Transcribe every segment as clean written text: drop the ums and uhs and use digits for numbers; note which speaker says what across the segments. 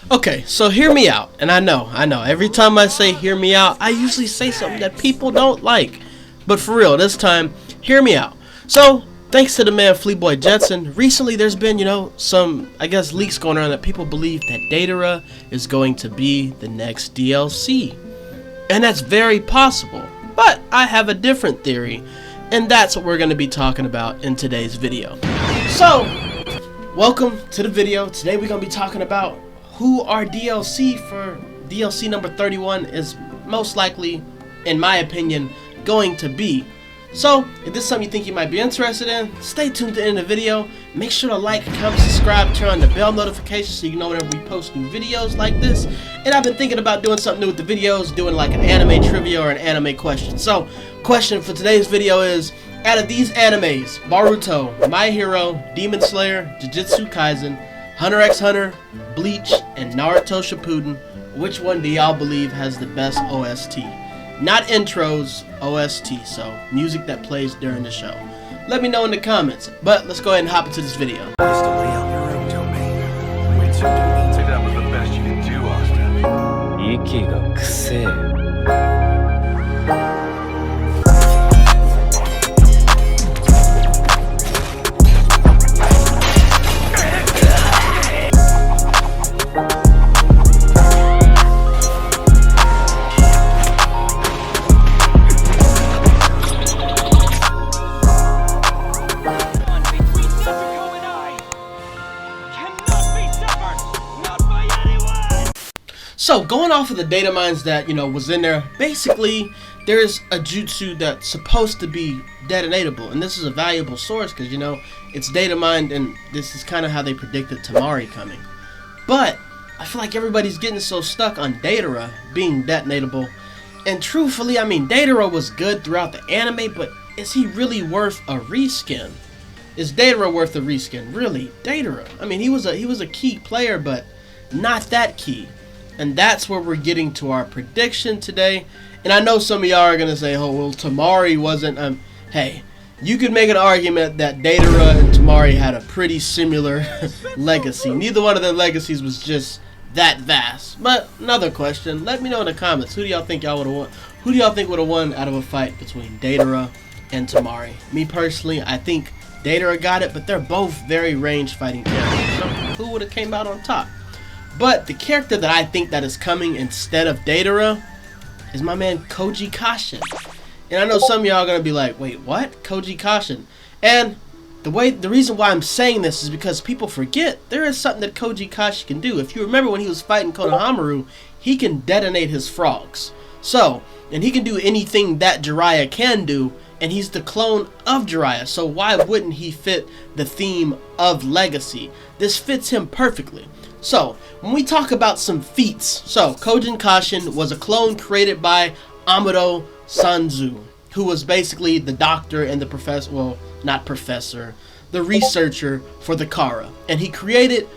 Speaker 1: Okay, so hear me out. And I know, every time I say hear me out, I usually say something that people don't like. But for real, this time, hear me out. So, thanks to the man FleeBoy Jetson, recently there's been, some, leaks going around that people believe that Datara is going to be the next DLC. And that's very possible. But I have a different theory, and that's what we're going to be talking about in today's video. So, welcome to the video. Today we're going to be talking about who our DLC for DLC number 31 is most likely, in my opinion, going to be. So, if this is something you think you might be interested in, stay tuned to the end of the video. Make sure to like, comment, subscribe, turn on the bell notifications so you know whenever we post new videos like this. And I've been thinking about doing something new with the videos, doing like an anime trivia or an anime question. So, question for today's video is, out of these animes, Boruto, My Hero, Demon Slayer, Jujutsu Kaisen, Hunter x Hunter, Bleach, and Naruto Shippuden, which one do y'all believe has the best OST? Not intros, OST, so music that plays during the show. Let me know in the comments, but let's go ahead and hop into this video.
Speaker 2: Constantly on your own domain. Wait, so that was the best you can do, Austin.
Speaker 1: So, going off of the data mines that, was in there, basically, there's a jutsu that's supposed to be detonatable. And this is a valuable source because, it's data mined and this is kind of how they predicted Tamari coming. But, I feel like everybody's getting so stuck on Datara being detonatable. And truthfully, Datara was good throughout the anime, but is he really worth a reskin? Is Datara worth a reskin? Really? Datara. He was a key player, but not that key. And that's where we're getting to our prediction today. And I know some of y'all are going to say, oh, well, Tamari wasn't... Hey, you could make an argument that Datara and Tamari had a pretty similar legacy. Neither one of their legacies was just that vast. But another question, let me know in the comments. Who do y'all think y'all would have won? Who do y'all think would have won out of a fight between Datara and Tamari? Me personally, I think Datara got it, but they're both very ranged fighting characters. So who would have came out on top? But the character that I think that is coming instead of Datara is my man Koji Kashin. And I know some of y'all are going to be like, wait, what? Koji Kashin. And the reason why I'm saying this is because people forget there is something that Koji Kashin can do. If you remember when he was fighting Konohamaru, he can detonate his frogs. So, and he can do anything that Jiraiya can do, and he's the clone of Jiraiya. So why wouldn't he fit the theme of legacy? This fits him perfectly. So, when we talk about some feats, so Koji Kashin was a clone created by Amado Sanzu, who was basically the doctor and the professor, well, not professor, the researcher for the Kara. And he created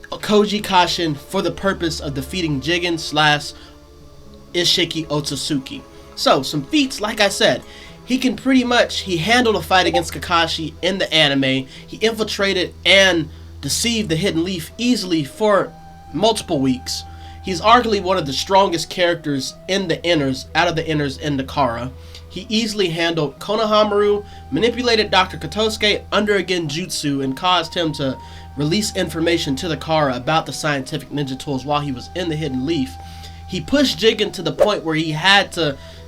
Speaker 1: Koji Kashin for the purpose of defeating Jigen / Ishiki Otsutsuki. So, some feats, like I said, he handled a fight against Kakashi in the anime. He infiltrated and deceived the Hidden Leaf easily for multiple weeks. He's arguably one of the strongest characters in the inners, out of the inners in the Kara. He easily handled Konohamaru, manipulated Dr. Kotosuke under a genjutsu, and caused him to release information to the Kara about the scientific ninja tools while he was in the Hidden Leaf. He pushed Jigen to the point where he pushed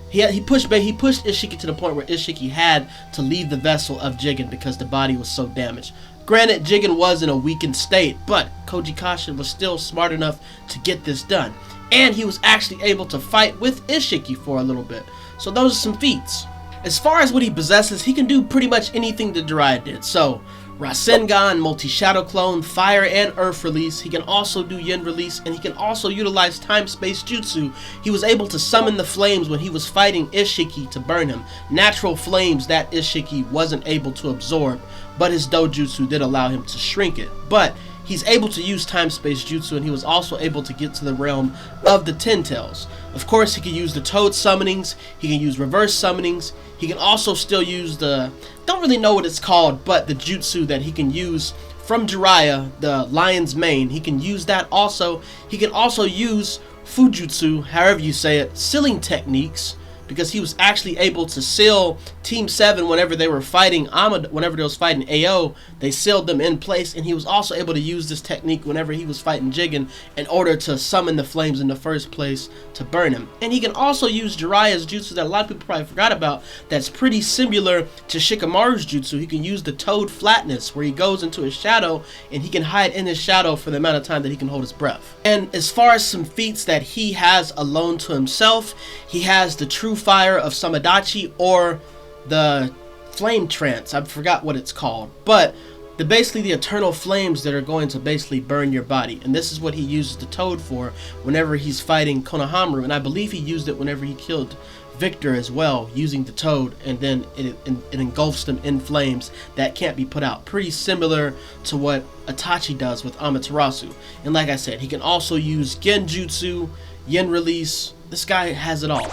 Speaker 1: Ishiki to the point where Ishiki had to leave the vessel of Jigen because the body was so damaged. Granted, Jigen was in a weakened state, but Koji Kashin was still smart enough to get this done. And he was actually able to fight with Ishiki for a little bit. So those are some feats. As far as what he possesses, he can do pretty much anything that Jiraiya did. So, Rasengan, multi-shadow clone, fire and earth release. He can also do yin release, and he can also utilize time-space jutsu. He was able to summon the flames when he was fighting Ishiki to burn him. Natural flames that Ishiki wasn't able to absorb, but his dojutsu did allow him to shrink it. But he's able to use time-space jutsu, and he was also able to get to the realm of the Ten Tails. Of course, he can use the Toad summonings, he can use reverse summonings, he can also still use the, don't really know what it's called, but the jutsu that he can use from Jiraiya, the lion's mane. He can use that also. He can also use Fujutsu, however you say it, sealing techniques, because he was actually able to seal Team 7 whenever they were fighting whenever they was fighting AO, they sealed them in place, and he was also able to use this technique whenever he was fighting Jigen in order to summon the flames in the first place to burn him. And he can also use Jiraiya's jutsu that a lot of people probably forgot about, that's pretty similar to Shikamaru's jutsu. He can use the toad flatness, where he goes into his shadow and he can hide in his shadow for the amount of time that he can hold his breath. And as far as some feats that he has alone to himself, he has the true fire of Samadachi, or the flame trance. I forgot what it's called, but basically the eternal flames that are going to basically burn your body. And this is what he uses the toad for whenever he's fighting Konohamaru, and I believe he used it whenever he killed Victor as well, using the toad, and then it engulfs them in flames that can't be put out. Pretty similar to what Itachi does with Amaterasu. And like I said, he can also use Genjutsu, Yen release. This guy has it all.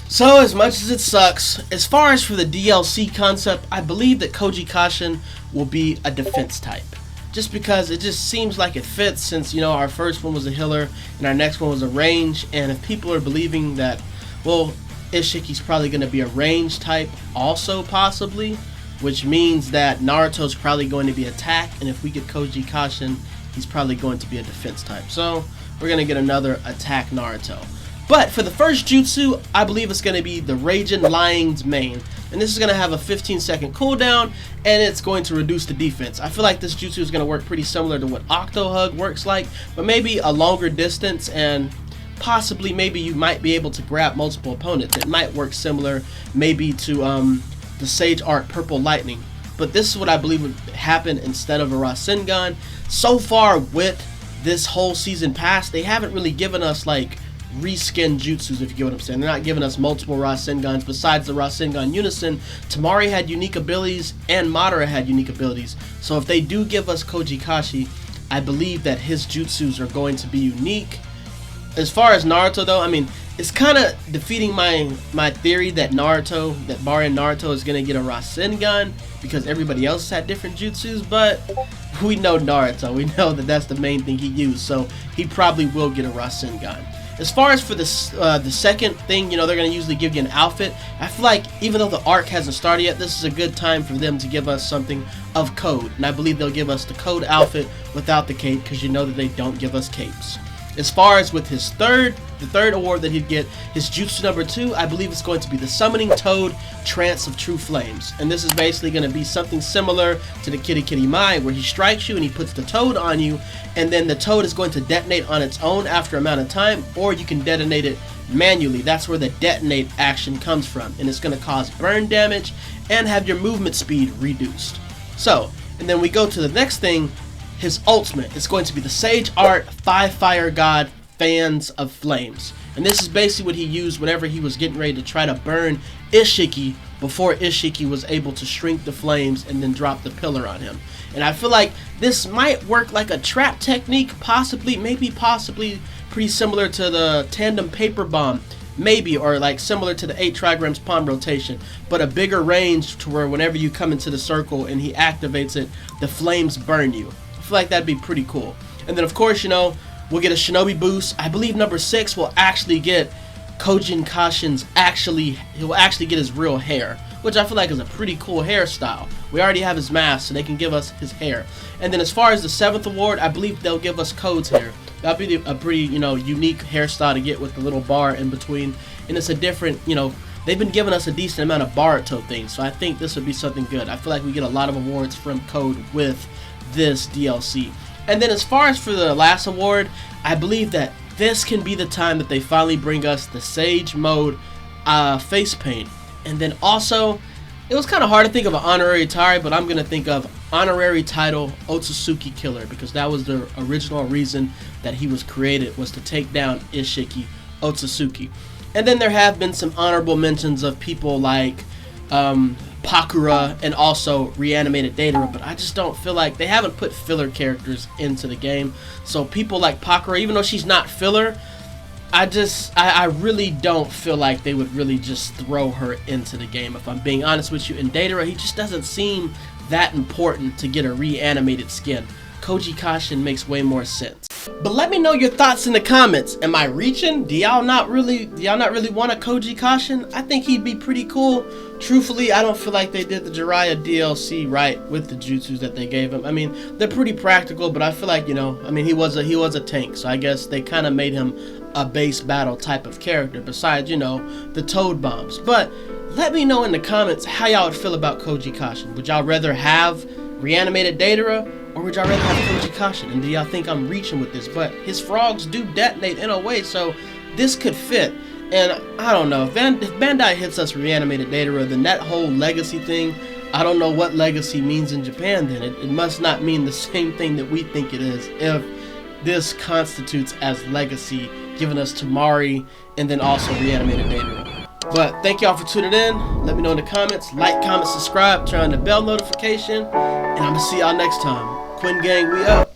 Speaker 1: So as much as it sucks, as far as for the DLC concept, I believe that Koji Kashin will be a defense type. Just because it just seems like it fits, since, you know, our first one was a healer and our next one was a range. And if people are believing that, well, Ishiki's probably going to be a range type also, possibly, which means that Naruto's probably going to be attack, and if we get Koji Kashin, he's probably going to be a defense type. So we're going to get another attack Naruto. But for the first jutsu, I believe it's going to be the Raging Lion's Mane. And this is going to have a 15-second cooldown, and it's going to reduce the defense. I feel like this jutsu is going to work pretty similar to what Octo Hug works like, but maybe a longer distance, and possibly maybe you might be able to grab multiple opponents. It might work similar maybe to the Sage Art Purple Lightning. But this is what I believe would happen instead of a Rasengan. So far with this whole season pass, they haven't really given us like reskin jutsus, if you get what I'm saying. They're not giving us multiple Rasengans besides the Rasengan Unison. Tamari had unique abilities and Madara had unique abilities. So if they do give us Koji Kashi, I believe that his jutsus are going to be unique. As far as Naruto though, I mean, it's kind of defeating my theory that Barin Naruto is going to get a Rasengan because everybody else had different jutsus, but we know Naruto. We know that that's the main thing he used, so he probably will get a Rasengan. As far as for the second thing, you know, they're going to usually give you an outfit. I feel like even though the arc hasn't started yet, this is a good time for them to give us something of code. And I believe they'll give us the code outfit without the cape, because you know that they don't give us capes. As far as with his the third award that he'd get, his jutsu number 2, I believe it's going to be the Summoning Toad Trance of True Flames. And this is basically going to be something similar to the Kitty Kitty Mai, where he strikes you and he puts the toad on you, and then the toad is going to detonate on its own after amount of time, or you can detonate it manually. That's where the detonate action comes from, and it's going to cause burn damage and have your movement speed reduced. So, and then we go to the next thing. His ultimate is going to be the Sage Art 5 Fire God Fans of Flames. And this is basically what he used whenever he was getting ready to try to burn Ishiki, before Ishiki was able to shrink the flames and then drop the pillar on him. And I feel like this might work like a trap technique, possibly, maybe possibly pretty similar to the Tandem Paper Bomb, maybe, or like similar to the 8 trigrams palm rotation, but a bigger range to where whenever you come into the circle and he activates it, the flames burn you. I feel like that'd be pretty cool. And then of course, you know, we'll get a Shinobi boost. I believe number 6 will actually get Koji Kashin's he'll actually get his real hair, which I feel like is a pretty cool hairstyle. We already have his mask, so they can give us his hair. And then as far as the 7th award, I believe they'll give us Code's hair. That'll be a pretty, you know, unique hairstyle to get with the little bar in between. And it's a different, you know, they've been giving us a decent amount of Boruto things, so I think this would be something good. I feel like we get a lot of awards from Code with this DLC. And then as far as for the last award, I believe that this can be the time that they finally bring us the Sage Mode face paint. And then also, it was kind of hard to think of an honorary title, but I'm going to think of honorary title Otsutsuki Killer, because that was the original reason that he was created, was to take down Ishiki Otsutsuki. And then there have been some honorable mentions of people like Pakura and also Reanimated Datara, but I just don't feel like they haven't put filler characters into the game. So people like Pakura, even though she's not filler, I really don't feel like they would really just throw her into the game, if I'm being honest with you. And Datara, he just doesn't seem that important to get a reanimated skin. Koji Kashin makes way more sense. But let me know your thoughts in the comments. Am I reaching? Do y'all not really want a Koji Kashin? I think he'd be pretty cool. Truthfully, I don't feel like they did the Jiraiya DLC right with the jutsus that they gave him. I mean, they're pretty practical, but I feel like, you know, I mean, he was a tank, so I guess they kind of made him a base battle type of character besides, you know, the toad bombs. But let me know in the comments how y'all would feel about Koji Kashin. Would y'all rather have reanimated Datara, or would y'all rather have Koji Kashin? And do y'all think I'm reaching with this? But his frogs do detonate in a way, so this could fit. And I don't know, if Bandai hits us reanimated Datara, then that whole legacy thing, I don't know what legacy means in Japan then. It must not mean the same thing that we think it is if this constitutes as legacy, giving us Tamari and then also reanimated Datara. But thank y'all for tuning in. Let me know in the comments. Like, comment, subscribe, turn on the bell notification. And I'm going to see y'all next time. Quinn Gang, we up.